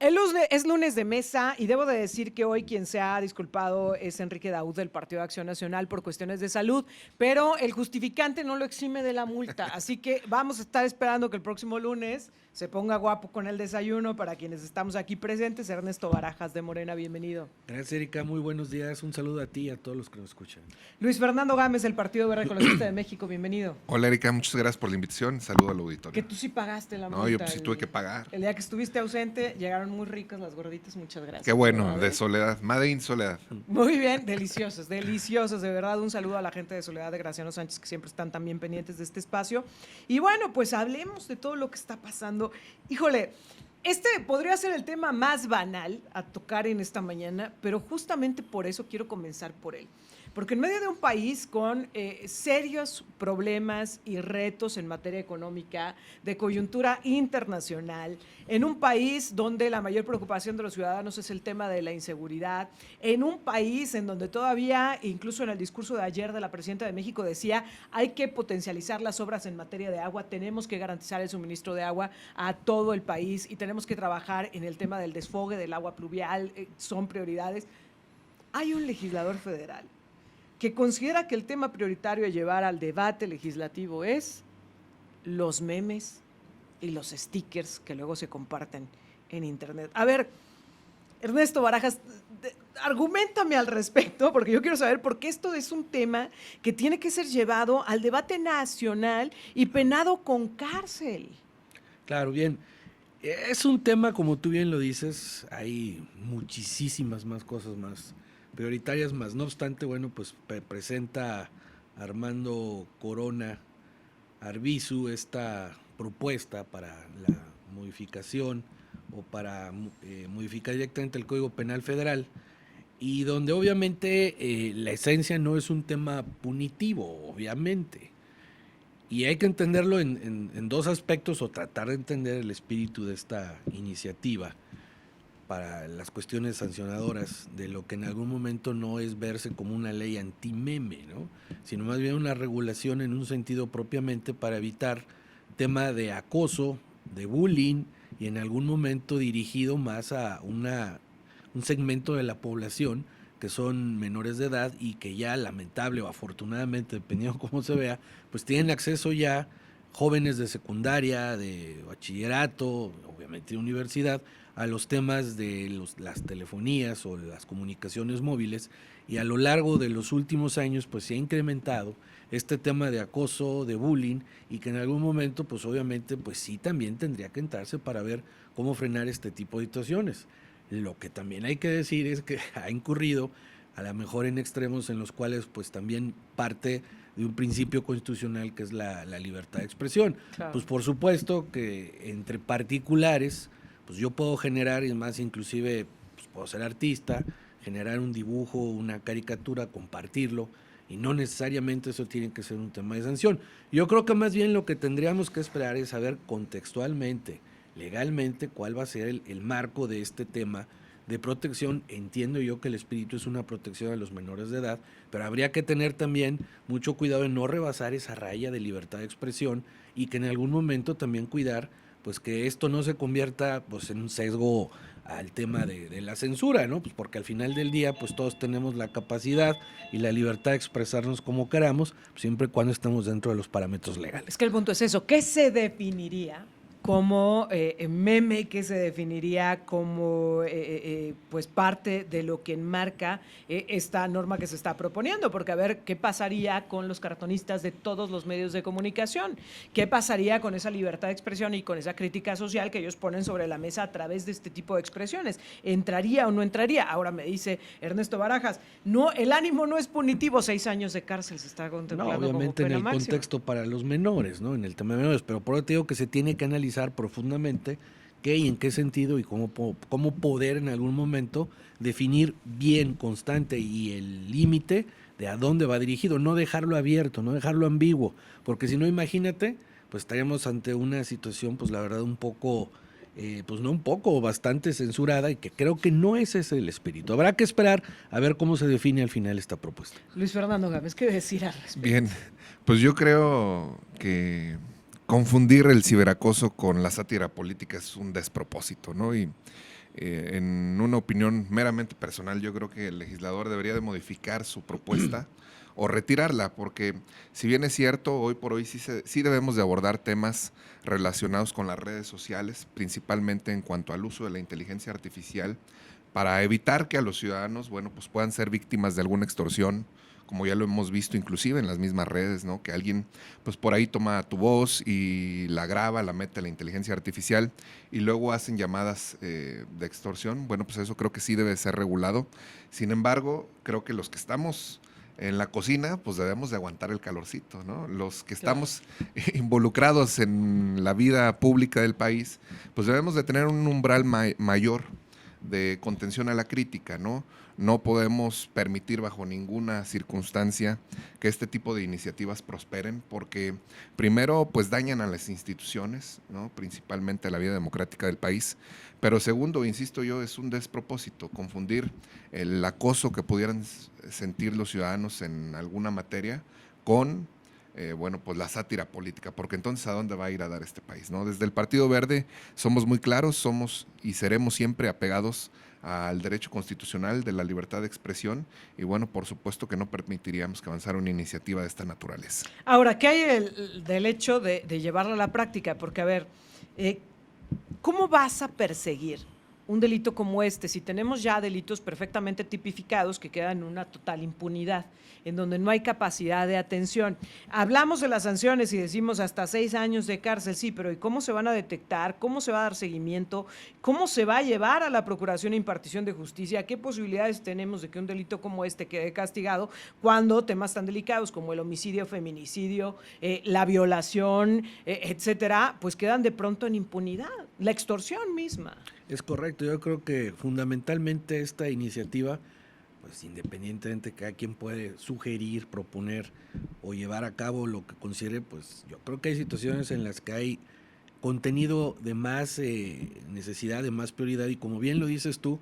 Es lunes de mesa y debo de decir que hoy quien se ha disculpado es Enrique Daud del Partido de Acción Nacional por cuestiones de salud, pero el justificante no lo exime de la multa, así que vamos a estar esperando que el próximo lunes se ponga guapo con el desayuno para quienes estamos aquí presentes. Ernesto Barajas de Morena, bienvenido. Gracias, Erika, muy buenos días, un saludo a ti y a todos los que nos escuchan. Luis Fernando Gámez del Partido Verde Ecologista de México, bienvenido. Hola Erika, muchas gracias por la invitación, saludo al auditorio. Que tú sí pagaste la multa. No, yo pues sí tuve que pagar. El día que estuviste ausente llegaron muy ricas las gorditas, muchas gracias. Qué bueno, de Soledad, Made in Soledad. Muy bien, deliciosos, deliciosos, de verdad, un saludo a la gente de Soledad de Graciano Sánchez que siempre están también pendientes de este espacio. Y bueno, pues hablemos de todo lo que está pasando. Híjole, este podría ser el tema más banal a tocar en esta mañana, pero justamente por eso quiero comenzar por él. Porque en medio de un país con serios problemas y retos en materia económica, de coyuntura internacional, en un país donde la mayor preocupación de los ciudadanos es el tema de la inseguridad, en un país en donde todavía, incluso en el discurso de ayer de la presidenta de México decía, hay que potencializar las obras en materia de agua, tenemos que garantizar el suministro de agua a todo el país y tenemos que trabajar en el tema del desfogue del agua pluvial, son prioridades. Hay un legislador federal que considera que el tema prioritario a llevar al debate legislativo es los memes y los stickers que luego se comparten en internet. A ver, Ernesto Barajas, argumentame al respecto, porque yo quiero saber por qué esto es un tema que tiene que ser llevado al debate nacional y penado con cárcel. Claro, bien. Es un tema, como tú bien lo dices, hay muchísimas más cosas más prioritarias, más no obstante, bueno, pues presenta Armando Corona Arbizu esta propuesta para la modificación o para modificar directamente el Código Penal Federal, y donde obviamente la esencia no es un tema punitivo, obviamente. Y hay que entenderlo en dos aspectos, o tratar de entender el espíritu de esta iniciativa para las cuestiones sancionadoras, de lo que en algún momento no es verse como una ley anti-meme, ¿no? Sino más bien una regulación en un sentido propiamente para evitar tema de acoso, de bullying, y en algún momento dirigido más a un segmento de la población que son menores de edad y que ya, lamentable o afortunadamente, dependiendo de cómo se vea, pues tienen acceso ya, jóvenes de secundaria, de bachillerato, obviamente de universidad, a los temas de las telefonías o las comunicaciones móviles, y a lo largo de los últimos años pues se ha incrementado este tema de acoso, de bullying, y que en algún momento pues obviamente pues sí también tendría que entrarse para ver cómo frenar este tipo de situaciones. Lo que también hay que decir es que ha incurrido a lo mejor en extremos en los cuales pues también parte de un principio constitucional que es la libertad de expresión. Claro. Pues por supuesto que entre particulares pues yo puedo generar, y más inclusive pues puedo ser artista, generar un dibujo, una caricatura, compartirlo, y no necesariamente eso tiene que ser un tema de sanción. Yo creo que más bien lo que tendríamos que esperar es saber contextualmente, legalmente, cuál va a ser el marco de este tema de protección. Entiendo yo que el espíritu es una protección a los menores de edad, pero habría que tener también mucho cuidado en no rebasar esa raya de libertad de expresión, y que en algún momento también cuidar pues que esto no se convierta pues en un sesgo al tema de la censura, ¿no? Pues porque al final del día pues todos tenemos la capacidad y la libertad de expresarnos como queramos, siempre y cuando estemos dentro de los parámetros legales. Es que el punto es eso, ¿qué se definiría como meme, que se definiría como pues parte de lo que enmarca esta norma que se está proponiendo? Porque a ver, ¿qué pasaría con los cartonistas de todos los medios de comunicación? ¿Qué pasaría con esa libertad de expresión y con esa crítica social que ellos ponen sobre la mesa a través de este tipo de expresiones? ¿Entraría o no entraría? Ahora me dice Ernesto Barajas, no, el ánimo no es punitivo, 6 años de cárcel se está contemplando. No, obviamente como pena en el máxima. Contexto para los menores, ¿no? En el tema de menores, pero por eso te digo que se tiene que analizar profundamente qué y en qué sentido y cómo poder en algún momento definir bien, constante, y el límite de a dónde va dirigido, no dejarlo abierto, no dejarlo ambiguo, porque si no, imagínate, pues estaríamos ante una situación, pues la verdad un poco, pues no un poco, bastante censurada, y que creo que no es ese el espíritu. Habrá que esperar a ver cómo se define al final esta propuesta. Luis Fernando Gámez, ¿qué decir al respecto? Bien, pues yo creo que confundir el ciberacoso con la sátira política es un despropósito, ¿no? Y en una opinión meramente personal, yo creo que el legislador debería de modificar su propuesta o retirarla, porque si bien es cierto, hoy por hoy sí debemos de abordar temas relacionados con las redes sociales, principalmente en cuanto al uso de la inteligencia artificial, para evitar que a los ciudadanos, bueno, pues puedan ser víctimas de alguna extorsión, como ya lo hemos visto inclusive en las mismas redes, ¿no? Que alguien pues por ahí toma tu voz y la graba, la mete a la inteligencia artificial y luego hacen llamadas de extorsión. Bueno, pues eso creo que sí debe ser regulado. Sin embargo, creo que los que estamos en la cocina, pues debemos de aguantar el calorcito, ¿no? Los que estamos involucrados en la vida pública del país, pues debemos de tener un umbral mayor de contención a la crítica, ¿no? No podemos permitir bajo ninguna circunstancia que este tipo de iniciativas prosperen porque primero pues dañan a las instituciones, ¿no? Principalmente a la vida democrática del país, pero segundo, insisto yo, es un despropósito confundir el acoso que pudieran sentir los ciudadanos en alguna materia con bueno, pues la sátira política, porque entonces ¿a dónde va a ir a dar este país? ¿No? Desde el Partido Verde somos muy claros, somos y seremos siempre apegados al derecho constitucional de la libertad de expresión y bueno, por supuesto que no permitiríamos que avanzara una iniciativa de esta naturaleza. Ahora, ¿qué hay del hecho de llevarlo a la práctica? Porque, a ver, ¿cómo vas a perseguir un delito como este si tenemos ya delitos perfectamente tipificados que quedan en una total impunidad, en donde no hay capacidad de atención? Hablamos de las sanciones y decimos hasta 6 años de cárcel, sí, pero ¿y cómo se van a detectar? ¿Cómo se va a dar seguimiento? ¿Cómo se va a llevar a la procuración e impartición de justicia? ¿Qué posibilidades tenemos de que un delito como este quede castigado cuando temas tan delicados como el homicidio, feminicidio, la violación, etcétera, pues quedan de pronto en impunidad? La extorsión misma. Es correcto, yo creo que fundamentalmente esta iniciativa, pues independientemente cada quien puede sugerir, proponer o llevar a cabo lo que considere, pues yo creo que hay situaciones en las que hay contenido de más necesidad, de más prioridad y como bien lo dices tú,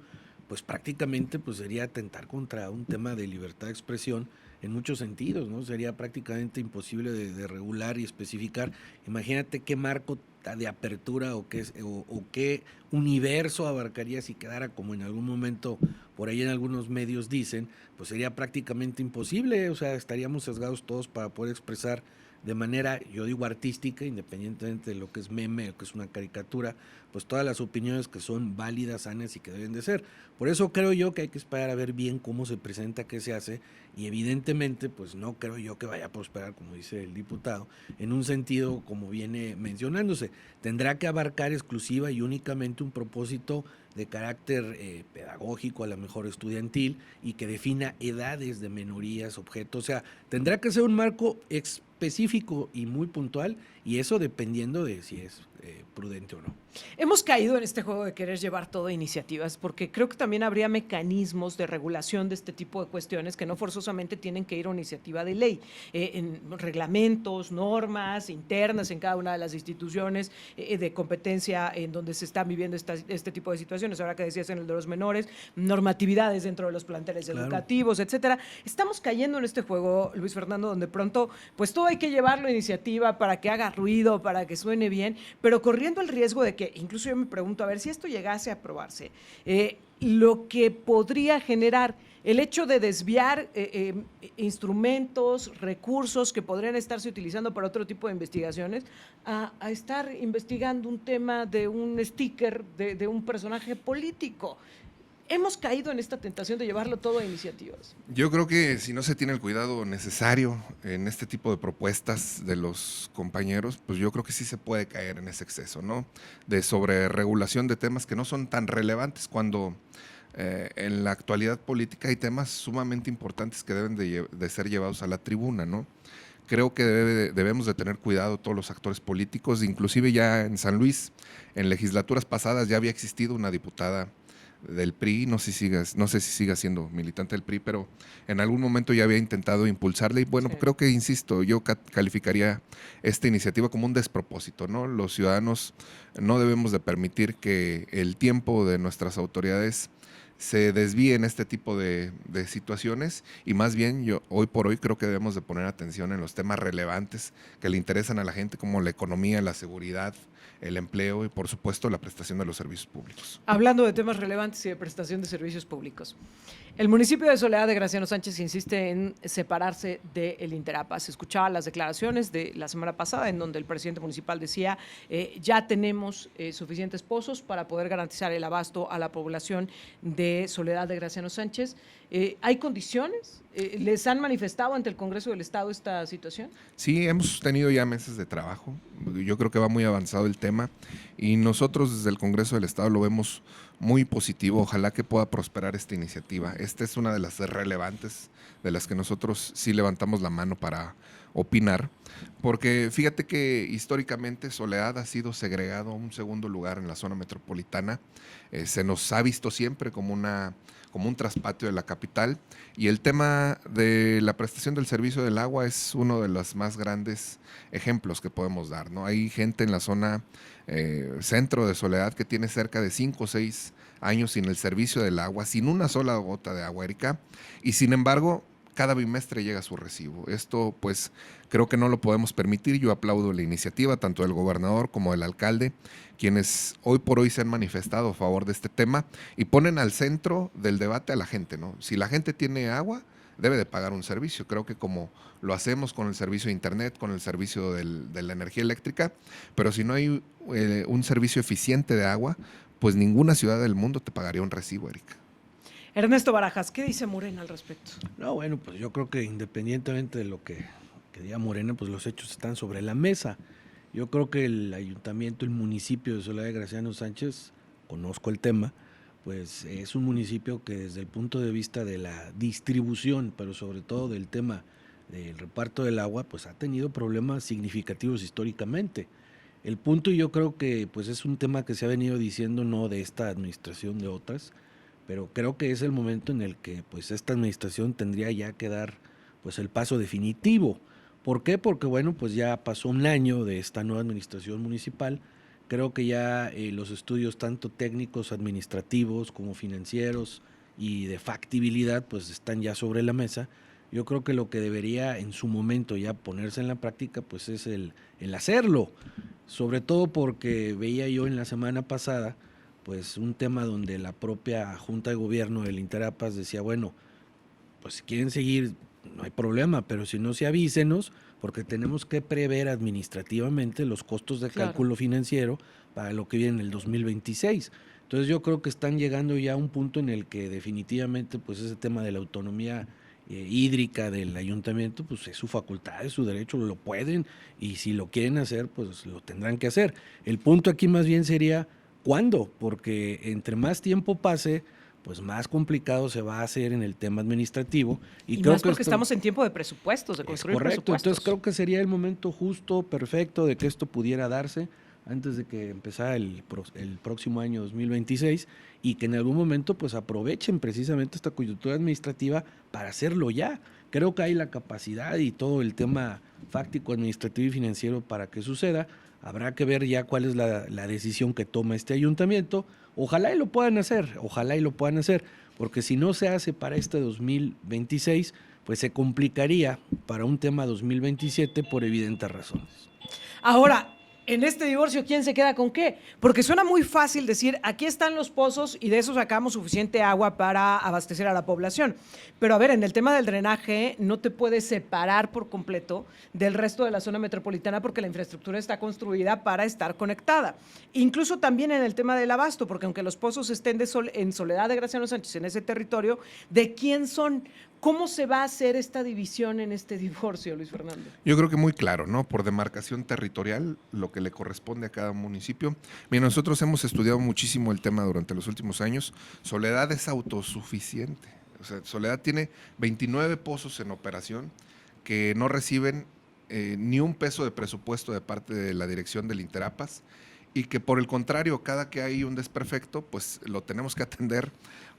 pues prácticamente pues sería atentar contra un tema de libertad de expresión en muchos sentidos, ¿no? Sería prácticamente imposible de regular y especificar. Imagínate qué marco de apertura o qué universo abarcaría si quedara como en algún momento por ahí en algunos medios dicen, pues sería prácticamente imposible, o sea, estaríamos sesgados todos para poder expresar de manera, yo digo artística, independientemente de lo que es meme o que es una caricatura, pues todas las opiniones que son válidas, sanas y que deben de ser. Por eso creo yo que hay que esperar a ver bien cómo se presenta, qué se hace, y evidentemente pues no creo yo que vaya a prosperar, como dice el diputado, en un sentido como viene mencionándose. Tendrá que abarcar exclusiva y únicamente un propósito de carácter pedagógico, a lo mejor estudiantil, y que defina edades de minorías, objetos, o sea, tendrá que ser un marco específico y muy puntual, y eso dependiendo de si es prudente o no. Hemos caído en este juego de querer llevar todo a iniciativas, porque creo que también habría mecanismos de regulación de este tipo de cuestiones que no forzosamente tienen que ir a una iniciativa de ley, en reglamentos, normas internas en cada una de las instituciones de competencia en donde se están viviendo este tipo de situaciones. Ahora que decías en el de los menores, normatividades dentro de los planteles educativos, etcétera. Estamos cayendo en este juego, Luis Fernando, donde pronto pues todo hay que llevarlo a iniciativa para que haga ruido, para que suene bien, pero corriendo el riesgo de que, incluso yo me pregunto, a ver, si esto llegase a aprobarse, lo que podría generar el hecho de desviar instrumentos, recursos que podrían estarse utilizando para otro tipo de investigaciones, a estar investigando un tema de un sticker de un personaje político. Hemos caído en esta tentación de llevarlo todo a iniciativas. Yo creo que si no se tiene el cuidado necesario en este tipo de propuestas de los compañeros, pues yo creo que sí se puede caer en ese exceso, ¿no? De sobreregulación de temas que no son tan relevantes cuando en la actualidad política hay temas sumamente importantes que deben de ser llevados a la tribuna, ¿no? Creo que debemos de tener cuidado todos los actores políticos, inclusive ya en San Luis, en legislaturas pasadas ya había existido una diputada del PRI, no sé si siga siendo militante del PRI, pero en algún momento ya había intentado impulsarla y bueno, sí. Creo que, insisto, yo calificaría esta iniciativa como un despropósito, ¿no? Los ciudadanos no debemos de permitir que el tiempo de nuestras autoridades se desvíe en este tipo de situaciones y más bien yo hoy por hoy creo que debemos de poner atención en los temas relevantes que le interesan a la gente como la economía, la seguridad, el empleo y, por supuesto, la prestación de los servicios públicos. Hablando de temas relevantes y de prestación de servicios públicos. El municipio de Soledad de Graciano Sánchez insiste en separarse del Interapas. Se escuchaba las declaraciones de la semana pasada en donde el presidente municipal decía ya tenemos suficientes pozos para poder garantizar el abasto a la población de Soledad de Graciano Sánchez. ¿Hay condiciones? ¿Les han manifestado ante el Congreso del Estado esta situación? Sí, hemos tenido ya meses de trabajo. Yo creo que va muy avanzado el tema y nosotros desde el Congreso del Estado lo vemos muy positivo. Ojalá que pueda prosperar esta iniciativa. Esta es una de las relevantes de las que nosotros sí levantamos la mano para opinar, porque fíjate que históricamente Soledad ha sido segregado a un segundo lugar en la zona metropolitana. Se nos ha visto siempre como un traspatio de la capital, y el tema de la prestación del servicio del agua es uno de los más grandes ejemplos que podemos dar, ¿no? Hay gente en la zona centro de Soledad que tiene cerca de 5 o 6 años sin el servicio del agua, sin una sola gota de agua, Erika, y sin embargo cada bimestre llega su recibo. Esto pues creo que no lo podemos permitir. Yo aplaudo la iniciativa tanto del gobernador como del alcalde, quienes hoy por hoy se han manifestado a favor de este tema y ponen al centro del debate a la gente, ¿no? Si la gente tiene agua, debe de pagar un servicio. Creo que como lo hacemos con el servicio de internet, con el servicio de la energía eléctrica, pero si no hay un servicio eficiente de agua, pues ninguna ciudad del mundo te pagaría un recibo, Erika. Ernesto Barajas, ¿qué dice Morena al respecto? No, bueno, pues yo creo que independientemente de lo que diga Morena, pues los hechos están sobre la mesa. Yo creo que el ayuntamiento, el municipio de Soledad de Graciano Sánchez, conozco el tema, pues es un municipio que desde el punto de vista de la distribución, pero sobre todo del tema del reparto del agua, pues ha tenido problemas significativos históricamente. El punto, yo creo que pues es un tema que se ha venido diciendo no de esta administración, de otras, pero creo que es el momento en el que pues esta administración tendría ya que dar pues el paso definitivo. ¿Por qué? Porque bueno, pues ya pasó un año de esta nueva administración municipal. Creo que ya los estudios tanto técnicos, administrativos como financieros y de factibilidad pues están ya sobre la mesa. Yo creo que lo que debería en su momento ya ponerse en la práctica pues es el hacerlo, sobre todo porque veía yo en la semana pasada pues un tema donde la propia Junta de Gobierno del Interapas decía, bueno, pues si quieren seguir no hay problema, pero si no, sí avísenos, porque tenemos que prever administrativamente los costos de cálculo financiero para lo que viene en el 2026. Entonces yo creo que están llegando ya a un punto en el que definitivamente pues ese tema de la autonomía hídrica del ayuntamiento pues es su facultad, es su derecho, lo pueden, y si lo quieren hacer pues lo tendrán que hacer. El punto aquí más bien sería ¿cuándo? Porque entre más tiempo pase, pues más complicado se va a hacer en el tema administrativo. Y creo más que porque estamos en tiempo de presupuestos, de construir correcto, presupuestos. entonces creo que sería el momento justo, perfecto, de que esto pudiera darse antes de que empezara el próximo año 2026 y que en algún momento pues aprovechen precisamente esta coyuntura administrativa para hacerlo ya. Creo que hay la capacidad y todo el tema fáctico, administrativo y financiero para que suceda. Habrá que ver ya cuál es la decisión que toma este ayuntamiento. Ojalá y lo puedan hacer, porque si no se hace para este 2026, pues se complicaría para un tema 2027 por evidentes razones. Ahora, en este divorcio, ¿quién se queda con qué? Porque suena muy fácil decir, aquí están los pozos y de eso sacamos suficiente agua para abastecer a la población. Pero a ver, en el tema del drenaje no te puedes separar por completo del resto de la zona metropolitana porque la infraestructura está construida para estar conectada. Incluso también en el tema del abasto, porque aunque los pozos estén en Soledad de Graciano Sánchez, en ese territorio, ¿de quién son? ¿Cómo se va a hacer esta división en este divorcio, Luis Fernando? Yo creo que muy claro, ¿no? Por demarcación territorial, lo que le corresponde a cada municipio. Mira, nosotros hemos estudiado muchísimo el tema durante los últimos años. Soledad es autosuficiente. O sea, Soledad tiene 29 pozos en operación que no reciben ni un peso de presupuesto de parte de la dirección del Interapas, y que por el contrario, cada que hay un desperfecto, pues lo tenemos que atender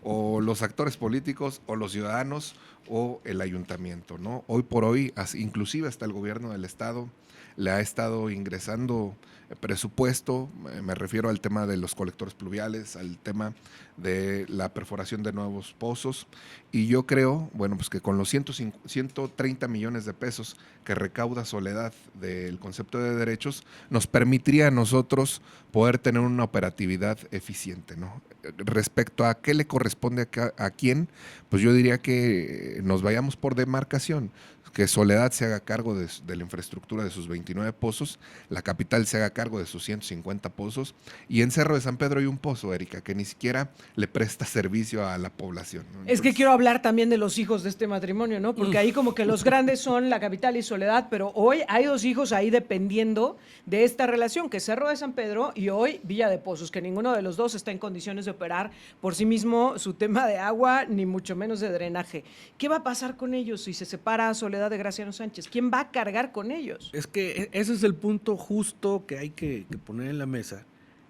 o los actores políticos o los ciudadanos o el ayuntamiento, ¿no? Hoy por hoy, inclusive hasta el gobierno del estado le ha estado ingresando presupuesto, me refiero al tema de los colectores pluviales, al tema de la perforación de nuevos pozos, y yo creo, bueno, pues que con los 130 millones de pesos que recauda Soledad del concepto de derechos, nos permitiría a nosotros poder tener una operatividad eficiente, ¿no? Respecto a qué le corresponde a quién, pues yo diría que nos vayamos por demarcación, que Soledad se haga cargo de la infraestructura de sus 29 pozos, la capital se haga cargo de sus 150 pozos, y en Cerro de San Pedro hay un pozo, Erika, que ni siquiera le presta servicio a la población, ¿no? Es que quiero hablar también de los hijos de este matrimonio, ¿no? Porque ahí como que los grandes son la capital y Soledad, pero hoy hay 2 hijos ahí dependiendo de esta relación, que es Cerro de San Pedro y hoy Villa de Pozos, que ninguno de los dos está en condiciones de operar por sí mismo su tema de agua, ni mucho menos de drenaje. ¿Qué va a pasar con ellos si se separa Soledad de Graciano Sánchez? ¿Quién va a cargar con ellos? Es que ese es el punto justo que hay que poner en la mesa.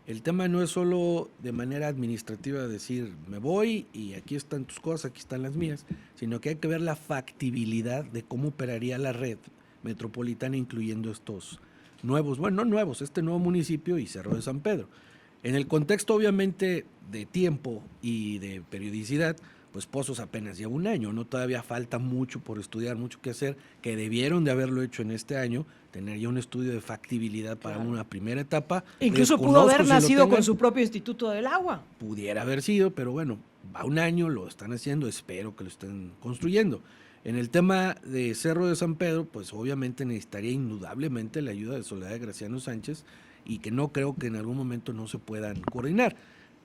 El tema no es solo de manera administrativa decir, me voy y aquí están tus cosas, aquí están las mías, sino que hay que ver la factibilidad de cómo operaría la red metropolitana incluyendo estos nuevos, bueno, no nuevos, este nuevo municipio y Cerro de San Pedro. En el contexto obviamente de tiempo y de periodicidad, pues Pozos apenas lleva 1 año, ¿no? Todavía falta mucho por estudiar, mucho que hacer, que debieron de haberlo hecho en este año, tener ya un estudio de factibilidad para una primera etapa. Incluso pudo haber nacido con su propio Instituto del Agua. Pudiera haber sido, pero bueno, va 1 año, lo están haciendo, espero que lo estén construyendo. En el tema de Cerro de San Pedro, pues obviamente necesitaría indudablemente la ayuda de Soledad de Graciano Sánchez y que no creo que en algún momento no se puedan coordinar.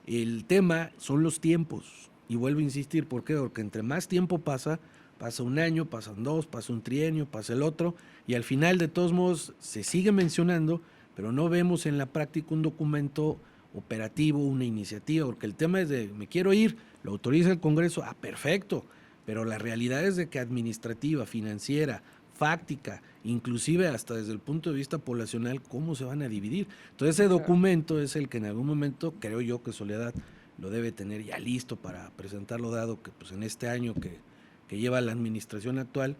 El tema son los tiempos. Y vuelvo a insistir, ¿por qué? Porque entre más tiempo pasa 1 año, pasan 2, pasa un trienio, pasa el otro, y al final de todos modos se sigue mencionando, pero no vemos en la práctica un documento operativo, una iniciativa, porque el tema es de, me quiero ir, lo autoriza el Congreso, perfecto, pero la realidad es de que administrativa, financiera, fáctica, inclusive hasta desde el punto de vista poblacional, ¿cómo se van a dividir? Entonces ese documento es el que en algún momento, creo yo que Soledad lo debe tener ya listo para presentarlo, dado que pues en este año que lleva la administración actual,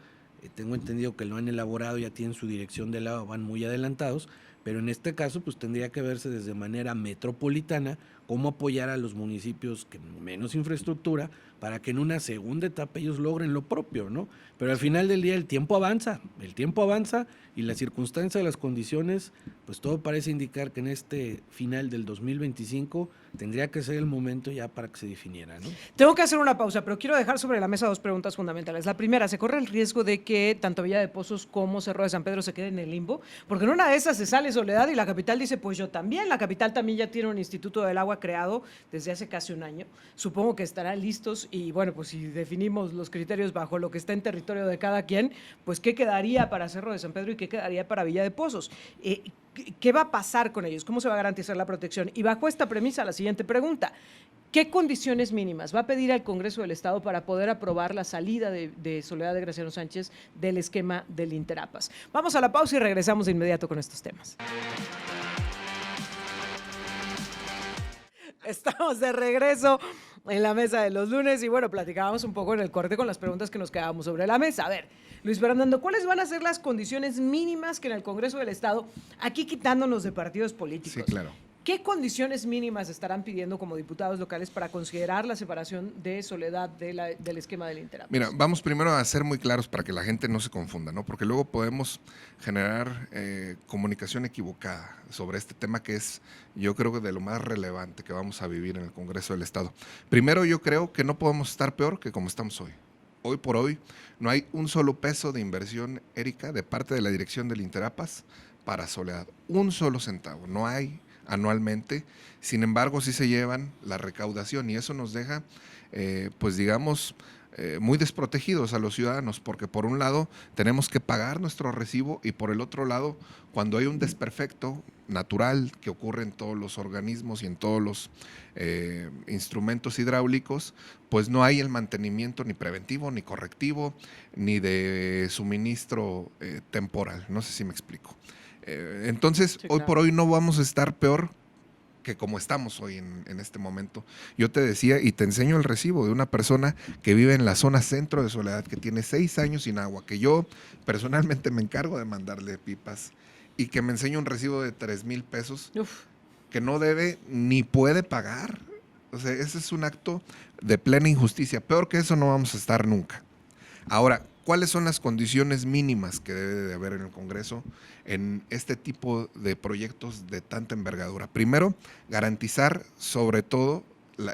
tengo entendido que lo han elaborado, ya tienen su dirección de lado, van muy adelantados, pero en este caso pues tendría que verse desde manera metropolitana cómo apoyar a los municipios que menos infraestructura para que en una segunda etapa ellos logren lo propio, ¿no? Pero al final del día el tiempo avanza y la circunstancia de las condiciones, pues todo parece indicar que en este final del 2025 tendría que ser el momento ya para que se definiera, ¿no? Tengo que hacer una pausa, pero quiero dejar sobre la mesa 2 preguntas fundamentales. La primera, ¿se corre el riesgo de que tanto Villa de Pozos como Cerro de San Pedro se queden en el limbo? Porque en una de esas se sale Soledad y la capital dice, pues yo también. La capital también ya tiene un Instituto del Agua creado desde hace casi 1 año. Supongo que estarán listos y bueno, pues si definimos los criterios bajo lo que está en territorio de cada quien, pues ¿qué quedaría para Cerro de San Pedro y qué quedaría para Villa de Pozos? ¿Qué va a pasar con ellos? ¿Cómo se va a garantizar la protección? Y bajo esta premisa, la siguiente pregunta. ¿Qué condiciones mínimas va a pedir al Congreso del Estado para poder aprobar la salida de Soledad de Graciano Sánchez del esquema del Interapas? Vamos a la pausa y regresamos de inmediato con estos temas. Estamos de regreso en la mesa de los lunes y bueno, platicábamos un poco en el corte con las preguntas que nos quedábamos sobre la mesa. A ver, Luis Fernando, ¿cuáles van a ser las condiciones mínimas que en el Congreso del Estado, aquí quitándonos de partidos políticos? Sí, claro. ¿Qué condiciones mínimas estarán pidiendo como diputados locales para considerar la separación de Soledad del esquema del Interapas? Mira, vamos primero a ser muy claros para que la gente no se confunda, ¿no? Porque luego podemos generar comunicación equivocada sobre este tema que es, yo creo que de lo más relevante que vamos a vivir en el Congreso del Estado. Primero, yo creo que no podemos estar peor que como estamos hoy. Hoy por hoy no hay un solo peso de inversión, Erika, de parte de la dirección del Interapas para Soledad. Un solo centavo, no hay anualmente, sin embargo sí se llevan la recaudación y eso nos deja, pues digamos, muy desprotegidos a los ciudadanos, porque por un lado tenemos que pagar nuestro recibo y por el otro lado, cuando hay un desperfecto natural que ocurre en todos los organismos y en todos los instrumentos hidráulicos, pues no hay el mantenimiento ni preventivo, ni correctivo, ni de suministro temporal, no sé si me explico. Entonces, sí, claro, hoy por hoy no vamos a estar peor que como estamos hoy en este momento. Yo te decía y te enseño el recibo de una persona que vive en la zona centro de Soledad, que tiene 6 años sin agua, que yo personalmente me encargo de mandarle pipas y que me enseña un recibo de 3,000 pesos Uf. que no debe ni puede pagar. O sea, ese es un acto de plena injusticia. Peor que eso no vamos a estar nunca. Ahora, ¿cuáles son las condiciones mínimas que debe de haber en el Congreso en este tipo de proyectos de tanta envergadura? Primero, garantizar, sobre todo,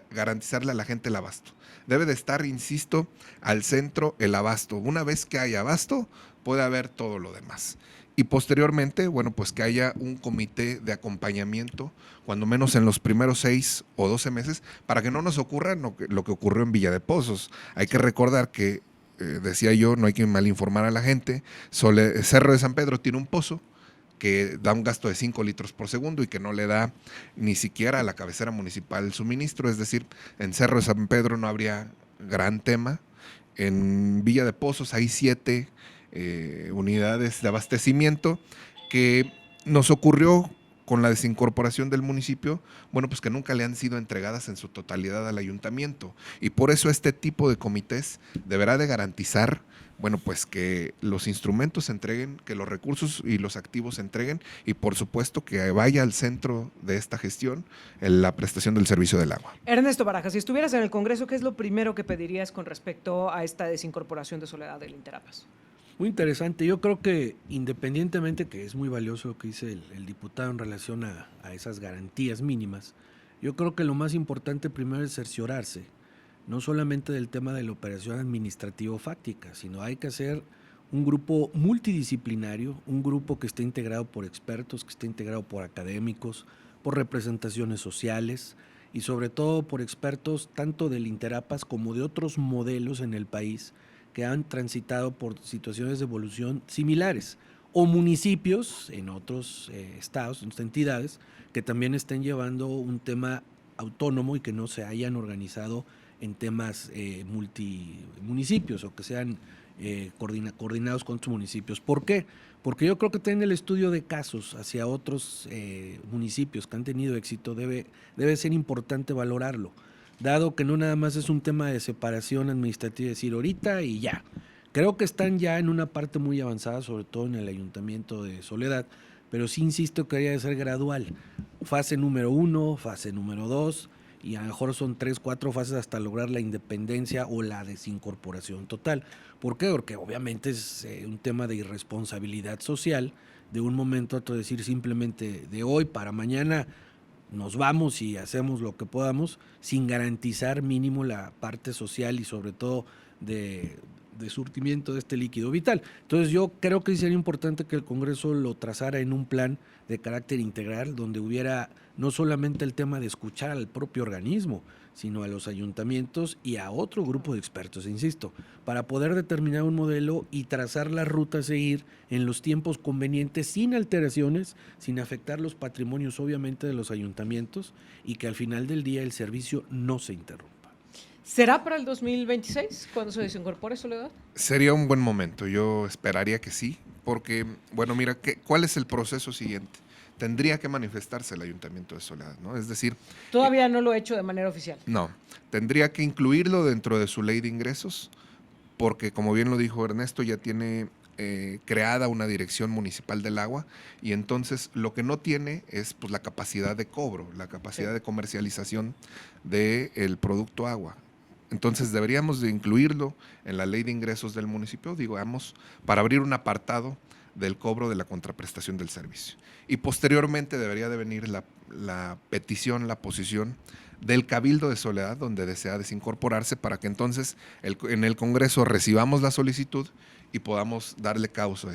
garantizarle a la gente el abasto. Debe de estar, insisto, al centro el abasto. Una vez que haya abasto, puede haber todo lo demás. Y posteriormente, bueno, pues que haya un comité de acompañamiento, cuando menos en los primeros 6 o 12 meses, para que no nos ocurra lo que ocurrió en Villa de Pozos. Hay que recordar que, decía yo, no hay que malinformar a la gente, Cerro de San Pedro tiene un pozo que da un gasto de 5 litros por segundo y que no le da ni siquiera a la cabecera municipal el suministro. Es decir, en Cerro de San Pedro no habría gran tema. En Villa de Pozos hay 7 unidades de abastecimiento que nos ocurrió con la desincorporación del municipio, bueno, pues que nunca le han sido entregadas en su totalidad al ayuntamiento. Y por eso este tipo de comités deberá de garantizar, bueno, pues que los instrumentos se entreguen, que los recursos y los activos se entreguen y por supuesto que vaya al centro de esta gestión la prestación del servicio del agua. Ernesto Barajas, si estuvieras en el Congreso, ¿qué es lo primero que pedirías con respecto a esta desincorporación de Soledad del Interapas? Muy interesante. Yo creo que independientemente que es muy valioso lo que dice el diputado en relación a esas garantías mínimas, yo creo que lo más importante primero es cerciorarse, no solamente del tema de la operación administrativo-fáctica, sino hay que hacer un grupo multidisciplinario, un grupo que esté integrado por expertos, que esté integrado por académicos, por representaciones sociales y sobre todo por expertos tanto del Interapas como de otros modelos en el país que han transitado por situaciones de evolución similares, o municipios en otros estados, en otras entidades, que también estén llevando un tema autónomo y que no se hayan organizado en temas multimunicipios o que sean coordinados con otros municipios. ¿Por qué? Porque yo creo que también el estudio de casos hacia otros municipios que han tenido éxito debe ser importante valorarlo, dado que no nada más es un tema de separación administrativa, decir ahorita y ya. Creo que están ya en una parte muy avanzada, sobre todo en el Ayuntamiento de Soledad, pero sí insisto que debería de ser gradual. Fase número 1, fase número 2, y a lo mejor son 3, 4 fases hasta lograr la independencia o la desincorporación total. ¿Por qué? Porque obviamente es un tema de irresponsabilidad social, de un momento a otro decir simplemente de hoy para mañana nos vamos y hacemos lo que podamos sin garantizar mínimo la parte social y sobre todo de surtimiento de este líquido vital. Entonces yo creo que sería importante que el Congreso lo trazara en un plan de carácter integral donde hubiera no solamente el tema de escuchar al propio organismo, sino a los ayuntamientos y a otro grupo de expertos, insisto, para poder determinar un modelo y trazar la ruta a seguir en los tiempos convenientes, sin alteraciones, sin afectar los patrimonios obviamente de los ayuntamientos y que al final del día el servicio no se interrumpa. ¿Será para el 2026 cuando se desincorpore Soledad? Sería un buen momento, yo esperaría que sí, porque, bueno, mira, ¿cuál es el proceso siguiente? Tendría que manifestarse el Ayuntamiento de Soledad, ¿no? Es decir... Todavía no lo he hecho de manera oficial. No, tendría que incluirlo dentro de su ley de ingresos, porque como bien lo dijo Ernesto, ya tiene creada una dirección municipal del agua y entonces lo que no tiene es pues la capacidad de cobro, la capacidad de comercialización del producto agua. Entonces deberíamos de incluirlo en la ley de ingresos del municipio, digamos, para abrir un apartado del cobro de la contraprestación del servicio. Y posteriormente debería de venir la petición, la posición del Cabildo de Soledad, donde desea desincorporarse, para que entonces en el Congreso recibamos la solicitud y podamos darle cauce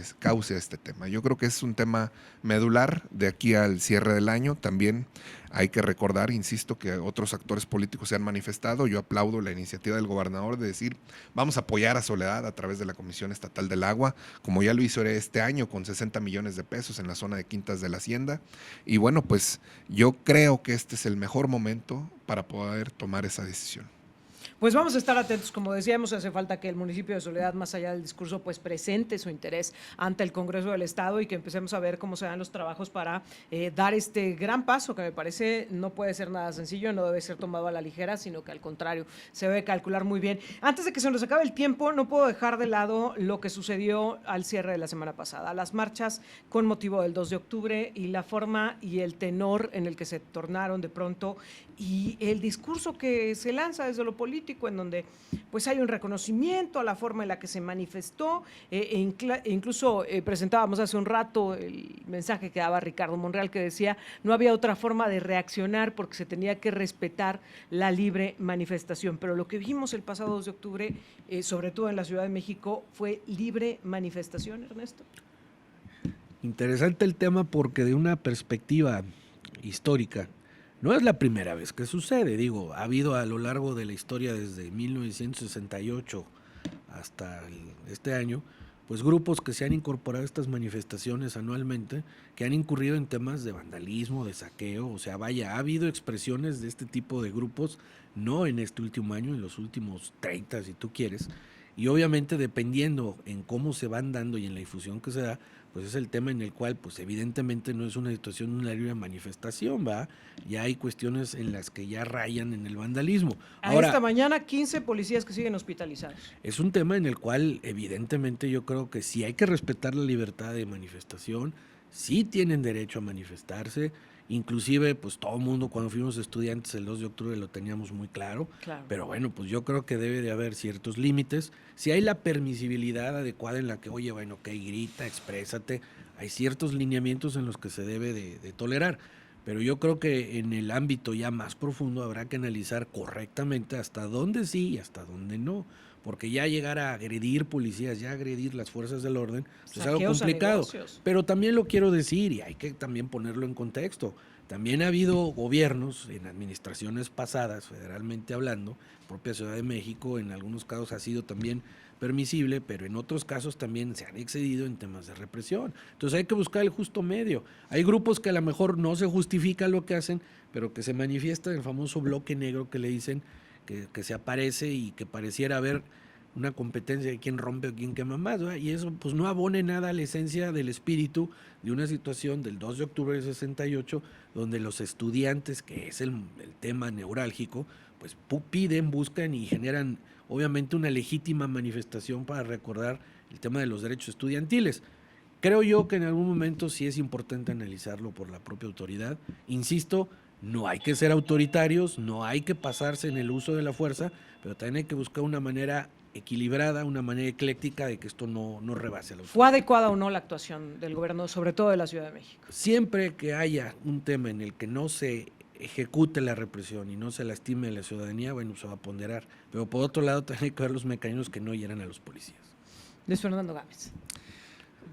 a este tema. Yo creo que es un tema medular de aquí al cierre del año. También hay que recordar, insisto, que otros actores políticos se han manifestado. Yo aplaudo la iniciativa del gobernador de decir, vamos a apoyar a Soledad a través de la Comisión Estatal del Agua, como ya lo hizo este año con 60 millones de pesos en la zona de Quintas de la Hacienda. Y bueno, pues yo creo que este es el mejor momento para poder tomar esa decisión. Pues vamos a estar atentos, como decíamos, hace falta que el municipio de Soledad, más allá del discurso, pues presente su interés ante el Congreso del Estado y que empecemos a ver cómo se dan los trabajos para dar este gran paso, que me parece no puede ser nada sencillo, no debe ser tomado a la ligera, sino que al contrario, se debe calcular muy bien. Antes de que se nos acabe el tiempo, no puedo dejar de lado lo que sucedió al cierre de la semana pasada, las marchas con motivo del 2 de octubre y la forma y el tenor en el que se tornaron de pronto y el discurso que se lanza desde lo político, en donde pues hay un reconocimiento a la forma en la que se manifestó, incluso presentábamos hace un rato el mensaje que daba Ricardo Monreal, que decía no había otra forma de reaccionar porque se tenía que respetar la libre manifestación, pero lo que vimos el pasado 2 de octubre, sobre todo en la Ciudad de México, fue libre manifestación, Ernesto. Interesante el tema porque de una perspectiva histórica, no es la primera vez que sucede, digo, ha habido a lo largo de la historia desde 1968 hasta este año, pues grupos que se han incorporado a estas manifestaciones anualmente, que han incurrido en temas de vandalismo, de saqueo, o sea, vaya, ha habido expresiones de este tipo de grupos, no en este último año, en los últimos 30, si tú quieres, y obviamente dependiendo en cómo se van dando y en la difusión que se da, pues es el tema en el cual, pues evidentemente no es una situación de una libre manifestación, ¿va? Ya hay cuestiones en las que ya rayan en el vandalismo. Ahora, esta mañana 15 policías que siguen hospitalizados. es un tema en el cual evidentemente yo creo que sí hay que respetar la libertad de manifestación, sí tienen derecho a manifestarse, inclusive pues todo el mundo cuando fuimos estudiantes el 2 de octubre lo teníamos muy claro, pero bueno, pues yo creo que debe de haber ciertos límites, si hay la permisibilidad adecuada en la que, oye, bueno, ok, grita, exprésate, hay ciertos lineamientos en los que se debe de tolerar, pero yo creo que en el ámbito ya más profundo habrá que analizar correctamente hasta dónde sí y hasta dónde no, porque ya llegar a agredir policías, ya agredir las fuerzas del orden, pues es algo complicado. Pero también lo quiero decir y hay que también ponerlo en contexto. También ha habido gobiernos en administraciones pasadas, federalmente hablando, propia Ciudad de México, en algunos casos ha sido también permisible, pero en otros casos también se han excedido en temas de represión. Entonces hay que buscar el justo medio. Hay grupos que a lo mejor no se justifica lo que hacen, pero que se manifiesta el famoso bloque negro que le dicen, que se aparece y que pareciera haber una competencia de quién rompe o quién quema más, ¿verdad? Y eso pues no abone nada a la esencia del espíritu de una situación del 2 de octubre del 68, donde los estudiantes, que es el tema neurálgico, pues piden, buscan y generan obviamente una legítima manifestación para recordar el tema de los derechos estudiantiles. Creo yo que en algún momento sí es importante analizarlo por la propia autoridad. Insisto, no hay que ser autoritarios, no hay que pasarse en el uso de la fuerza, pero también hay que buscar una manera equilibrada, una manera ecléctica de que esto no rebase la autoridad. ¿Fue adecuada o no la actuación del gobierno, sobre todo de la Ciudad de México? Siempre que haya un tema en el que no se ejecute la represión y no se lastime a la ciudadanía, bueno, se va a ponderar. Pero por otro lado, también hay que ver los mecanismos que no hieran a los policías. Luis Fernando Gámez.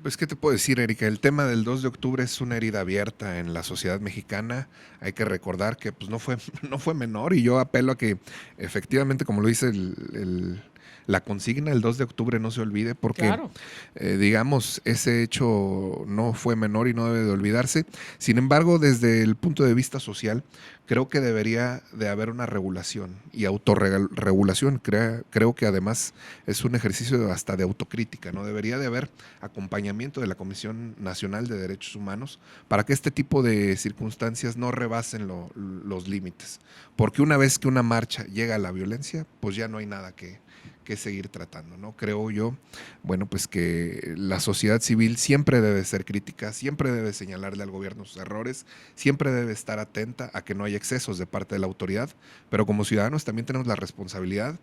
Pues, ¿qué te puedo decir, Erika? El tema del 2 de octubre es una herida abierta en la sociedad mexicana. Hay que recordar que pues, no fue menor y yo apelo a que efectivamente, como lo dice la consigna, el 2 de octubre no se olvide porque, claro, digamos, ese hecho no fue menor y no debe de olvidarse. Sin embargo, desde el punto de vista social, creo que debería de haber una regulación y autorregulación. Creo que además es un ejercicio hasta de autocrítica, ¿no? Debería de haber acompañamiento de la Comisión Nacional de Derechos Humanos para que este tipo de circunstancias no rebasen los límites. Porque una vez que una marcha llega a la violencia, pues ya no hay nada que seguir tratando, ¿no? Creo yo, bueno, pues que la sociedad civil siempre debe ser crítica, siempre debe señalarle al gobierno sus errores, siempre debe estar atenta a que no haya excesos de parte de la autoridad, pero como ciudadanos también tenemos la responsabilidad,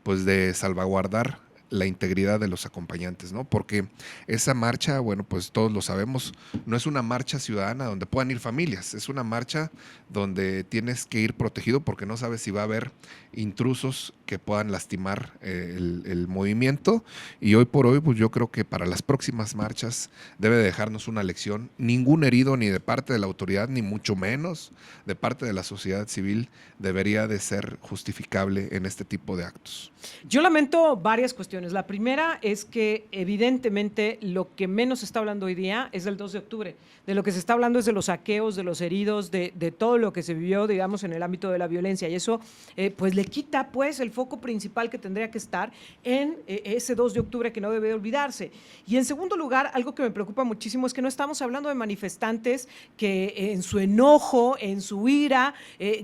pues, de salvaguardar la integridad de los acompañantes, ¿no? Porque esa marcha, bueno, pues todos lo sabemos, no es una marcha ciudadana donde puedan ir familias, es una marcha donde tienes que ir protegido porque no sabes si va a haber intrusos que puedan lastimar el movimiento, y hoy por hoy, pues yo creo que para las próximas marchas debe dejarnos una lección. Ningún herido ni de parte de la autoridad, ni mucho menos de parte de la sociedad civil debería de ser justificable en este tipo de actos. Yo lamento varias cuestiones cuestiones. La primera es que evidentemente lo que menos se está hablando hoy día es del 2 de octubre. De lo que se está hablando es de los saqueos, de los heridos, de todo lo que se vivió, digamos, en el ámbito de la violencia. Y eso pues le quita pues el foco principal que tendría que estar en ese 2 de octubre que no debe de olvidarse. Y en segundo lugar, algo que me preocupa muchísimo es que no estamos hablando de manifestantes que en su enojo, en su ira,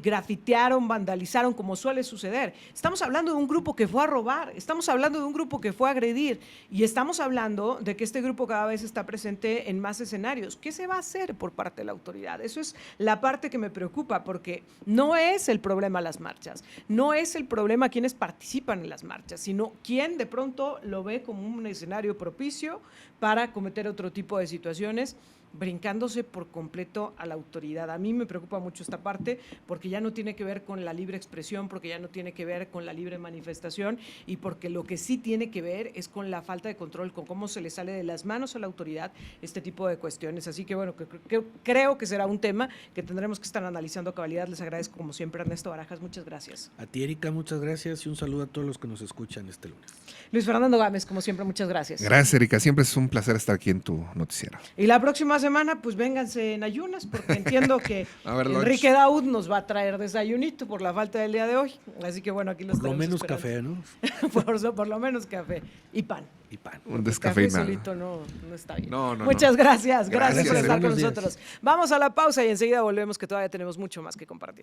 grafitearon, vandalizaron, como suele suceder. Estamos hablando de un grupo que fue a robar, estamos hablando de un grupo que fue a agredir y estamos hablando de que este grupo cada vez está presente en más escenarios. ¿Qué se va a hacer por parte de la autoridad? Eso es la parte que me preocupa, porque no es el problema las marchas, no es el problema quienes participan en las marchas, sino quién de pronto lo ve como un escenario propicio para cometer otro tipo de situaciones, brincándose por completo a la autoridad. A mí me preocupa mucho esta parte porque ya no tiene que ver con la libre expresión, porque ya no tiene que ver con la libre manifestación y porque lo que sí tiene que ver es con la falta de control, con cómo se le sale de las manos a la autoridad este tipo de cuestiones. Así que bueno, creo que será un tema que tendremos que estar analizando a cabalidad. Les agradezco como siempre, Ernesto Barajas, muchas gracias. A ti, Erika, muchas gracias y un saludo a todos los que nos escuchan este lunes. Luis Fernando Gámez, como siempre, muchas gracias. Gracias, Erika. Siempre es un placer estar aquí en tu noticiero. Y la próxima semana, pues vénganse en ayunas, porque entiendo que ver, Enrique Daud nos va a traer desayunito por la falta del día de hoy. Así que bueno, aquí los Por lo menos esperando. café, ¿no? por lo menos café y pan. Y pan. Un Café descafeinado. solito no está bien. No, Muchas gracias por Gracias, estar con buenos días. nosotros. Vamos a la pausa y enseguida volvemos, que todavía tenemos mucho más que compartir.